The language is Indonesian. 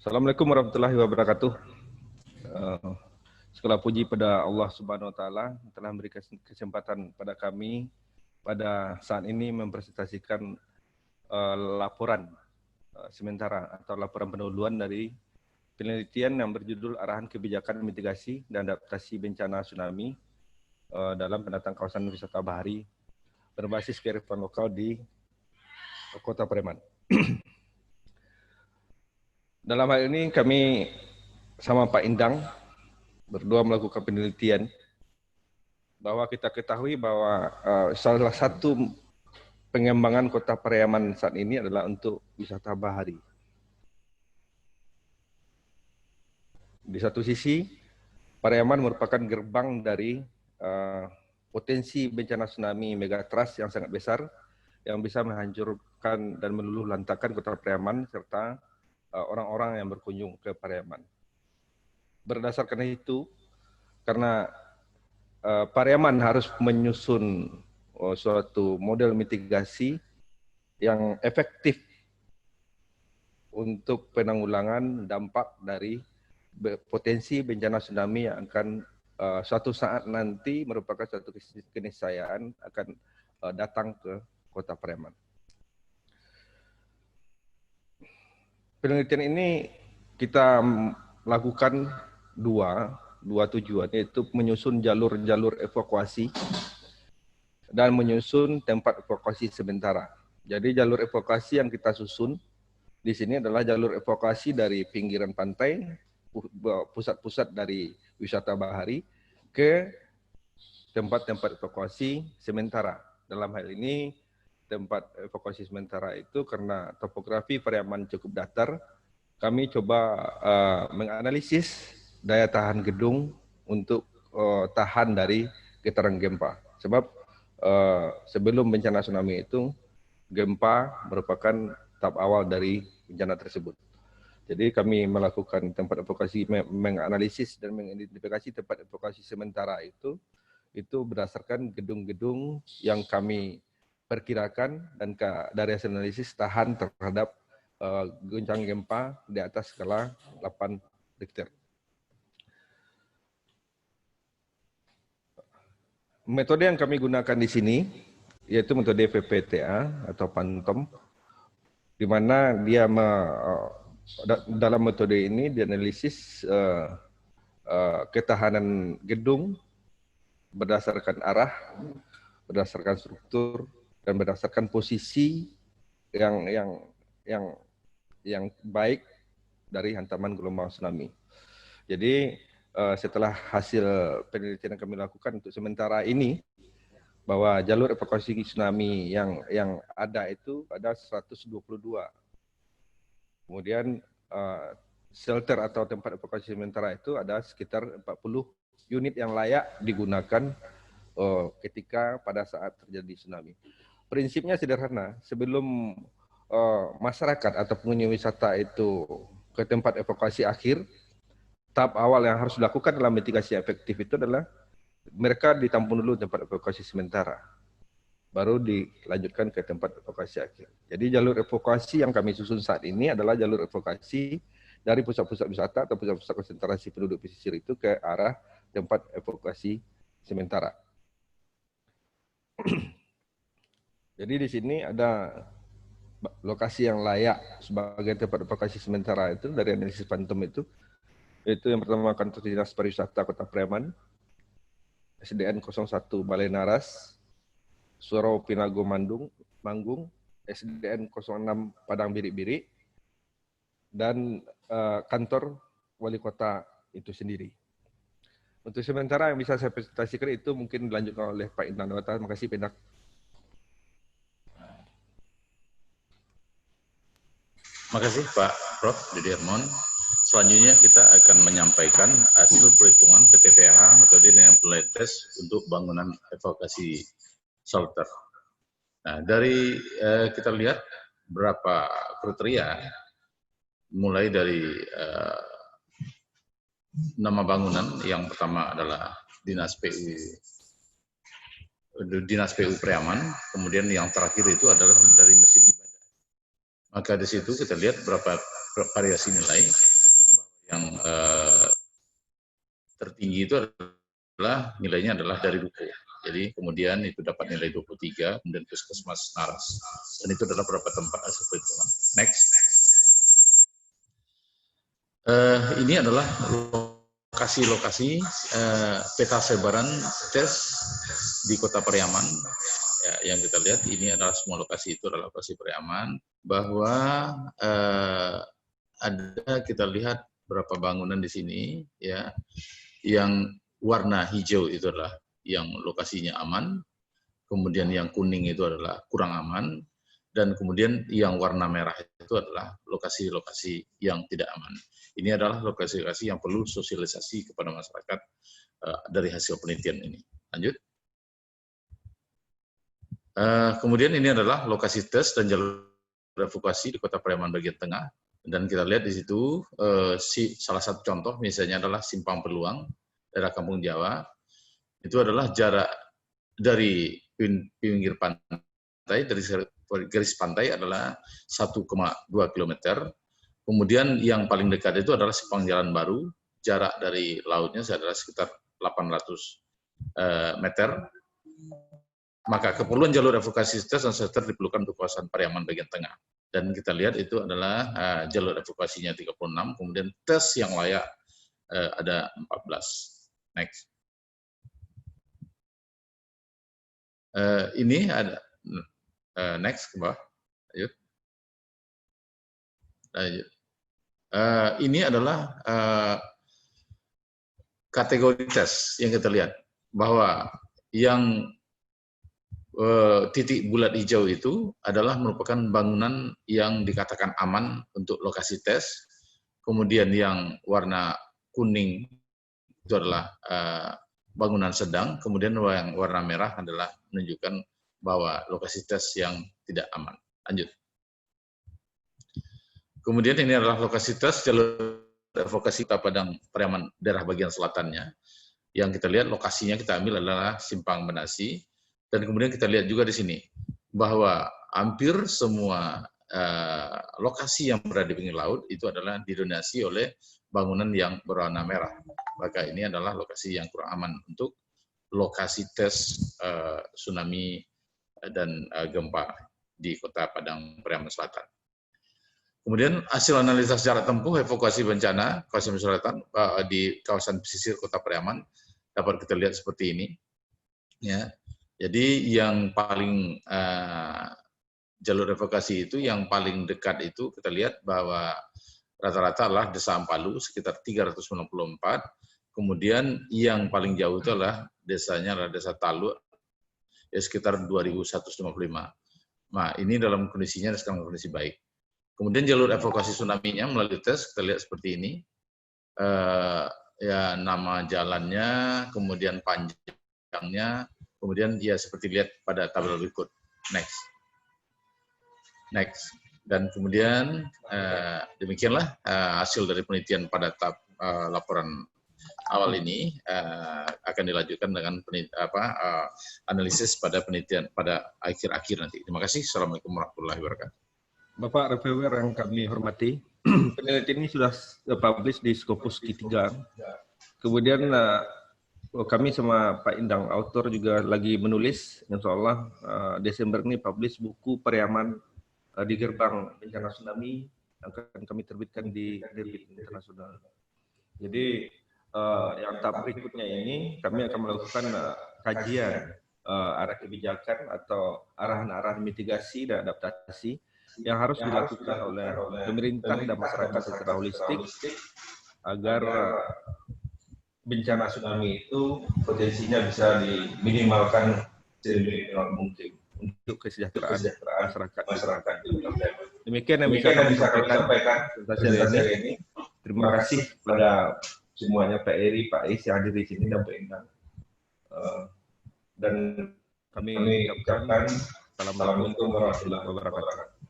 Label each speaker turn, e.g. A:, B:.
A: Assalamualaikum warahmatullahi wabarakatuh. Segala puji pada Allah Subhanahu Wa Taala telah memberikan kesempatan pada kami pada saat ini mempresentasikan laporan sementara atau laporan pendahuluan dari penelitian yang berjudul Arahan Kebijakan Mitigasi dan Adaptasi Bencana Tsunami dalam pendatang kawasan wisata bahari berbasis kearifan lokal di Kota Preman. Dalam hal ini kami sama Pak Indang berdua melakukan penelitian bahwa kita ketahui bahwa salah satu pengembangan Kota Pariaman saat ini adalah untuk wisata bahari. Di satu sisi, Pariaman merupakan gerbang dari potensi bencana tsunami megatrust yang sangat besar yang bisa menghancurkan dan meluluh lantakkan Kota Pariaman serta orang-orang yang berkunjung ke Pariaman. Berdasarkan itu, karena Pariaman harus menyusun suatu model mitigasi yang efektif untuk penanggulangan dampak dari potensi bencana tsunami yang akan suatu saat nanti merupakan suatu keniscayaan akan datang ke Kota Pariaman. Penelitian ini kita lakukan dua tujuan, yaitu menyusun jalur-jalur evakuasi dan menyusun tempat evakuasi sementara. Jadi jalur evakuasi yang kita susun di sini adalah jalur evakuasi dari pinggiran pantai, pusat-pusat dari wisata bahari ke tempat-tempat evakuasi sementara. Dalam hal ini tempat evakuasi sementara itu karena topografi Pariaman cukup datar, kami coba menganalisis daya tahan gedung untuk tahan dari getaran gempa. Sebab sebelum bencana tsunami itu, gempa merupakan tahap awal dari bencana tersebut. Jadi kami melakukan tempat evakuasi, menganalisis dan mengidentifikasi tempat evakuasi sementara itu berdasarkan gedung-gedung yang kami perkirakan dan dari hasil analisis tahan terhadap guncang gempa di atas skala 8 Richter. Metode yang kami gunakan di sini yaitu metode VPTA atau Phantom, di mana dia dalam metode ini dianalisis ketahanan gedung berdasarkan arah, berdasarkan struktur, dan berdasarkan posisi yang baik dari hantaman gelombang tsunami. Jadi setelah hasil penelitian yang kami lakukan untuk sementara ini, bahwa jalur evakuasi tsunami yang ada itu ada 122. Kemudian shelter atau tempat evakuasi sementara itu ada sekitar 40 unit yang layak digunakan ketika pada saat terjadi tsunami. Prinsipnya sederhana, sebelum masyarakat atau pengunjung wisata itu ke tempat evakuasi akhir, tahap awal yang harus dilakukan dalam mitigasi efektif itu adalah mereka ditampung dulu tempat evakuasi sementara, baru dilanjutkan ke tempat evakuasi akhir. Jadi jalur evakuasi yang kami susun saat ini adalah jalur evakuasi dari pusat-pusat wisata atau pusat-pusat konsentrasi penduduk pesisir itu ke arah tempat evakuasi sementara. Jadi di sini ada lokasi yang layak sebagai tempat evakuasi sementara itu dari analisis Phantom itu, yaitu yang pertama Kantor Dinas Pariwisata Kota Pariaman, SDN 01 Balai Naras, Surau Pinago Manggung, SDN 06 Padang Birik-Birik, dan kantor wali kota itu sendiri. Untuk sementara yang bisa saya presentasikan itu mungkin dilanjutkan oleh Pak Indang. Terima kasih, Pak Indang.
B: Terima kasih Pak Prof. Didi Hermon. Selanjutnya kita akan menyampaikan hasil perhitungan PTPH metode dengan penilaian tes untuk bangunan evakuasi shelter. Nah, dari kita lihat berapa kriteria, mulai dari nama bangunan. Yang pertama adalah Dinas PU Pariaman, kemudian yang terakhir itu adalah dari masjid ibadah. Maka di situ kita lihat berapa variasi nilai. tertinggi itu adalah nilainya adalah dari Duku. Jadi kemudian itu dapat nilai 23, kemudian Puskesmas Naras. Dan itu adalah beberapa tempat hasil perhitungan. Next. Ini adalah lokasi-lokasi peta sebaran tes di Kota Pariaman. Ya, yang kita lihat ini adalah semua lokasi itu adalah lokasi Pariaman. Bahwa ada kita lihat beberapa bangunan di sini, ya, yang warna hijau itu adalah yang lokasinya aman, kemudian yang kuning itu adalah kurang aman, dan kemudian yang warna merah itu adalah lokasi-lokasi yang tidak aman. Ini adalah lokasi-lokasi yang perlu sosialisasi kepada masyarakat dari hasil penelitian ini. Lanjut. Kemudian ini adalah lokasi tes dan jalur evakuasi di Kota Pariaman bagian tengah. Dan kita lihat di situ salah satu contoh misalnya adalah Simpang Peluang, daerah Kampung Jawa. Itu adalah jarak dari pinggir pantai, dari garis pantai adalah 1,2 km. Kemudian yang paling dekat itu adalah Simpang Jalan Baru, jarak dari lautnya adalah sekitar 800 meter. Maka keperluan jalur evakuasi tes dan shelter diperlukan untuk kawasan Pariaman bagian tengah. Dan kita lihat itu adalah jalur evakuasinya 36, kemudian tes yang layak ada 14. Next. Ini ada next ke bawah. Lanjut. Lanjut. Ini adalah kategori tes yang kita lihat bahwa yang titik bulat hijau itu adalah merupakan bangunan yang dikatakan aman untuk lokasi tes. Kemudian yang warna kuning itu adalah bangunan sedang. Kemudian yang warna merah adalah menunjukkan bahwa lokasi tes yang tidak aman. Lanjut. Kemudian ini adalah lokasi tes jalur evakuasi Kota Padang Pariaman daerah bagian selatannya. Yang kita lihat lokasinya kita ambil adalah Simpang Benasi. Dan kemudian kita lihat juga di sini bahwa hampir semua lokasi yang berada di pinggir laut itu adalah didominasi oleh bangunan yang berwarna merah. Maka ini adalah lokasi yang kurang aman untuk lokasi tes tsunami dan gempa di Kota Padang Pariaman Selatan. Kemudian hasil analisa jarak tempuh evakuasi bencana kawasan selatan di kawasan pesisir Kota Pariaman dapat kita lihat seperti ini. Ya. Jadi yang paling jalur evakuasi itu yang paling dekat itu kita lihat bahwa rata-rata adalah Desa Ampalu sekitar 394. Kemudian yang paling jauh itu adalah desanya adalah Desa Talu ya sekitar 2155. Nah, ini dalam kondisinya sekarang kondisi baik. Kemudian jalur evakuasi tsunami-nya melalui tes kita lihat seperti ini. Ya nama jalannya, kemudian panjangnya, kemudian ya seperti lihat pada tabel berikut. Next. Next. Dan kemudian demikianlah hasil dari penelitian pada tahap laporan awal ini akan dilanjutkan dengan analisis pada penelitian pada akhir-akhir nanti. Terima kasih. Assalamualaikum warahmatullahi wabarakatuh.
A: Bapak reviewer yang kami hormati, penelitian ini sudah publish di Scopus Q3. Kemudian kami sama Pak Indang, author juga lagi menulis, insya Allah Desember ini publish buku Pariaman di Gerbang Bencana Tsunami yang akan kami terbitkan di Nerbit Internasional. Jadi yang tahap berikutnya ini kami akan melakukan kajian arah kebijakan atau arahan-arahan mitigasi dan adaptasi yang harus dilakukan oleh pemerintah dan masyarakat secara holistik agar bencana tsunami itu potensinya bisa diminimalkan seminimal mungkin untuk kesejahteraan masyarakat. Demikian yang bisa kami sampaikan presentasi hari ini. Terima kasih pada semuanya, Pak Eri, Pak Is yang hadir di sini dan Pak Indang. Dan kami ucapkan Assalamualaikum warahmatullahi wabarakatuh.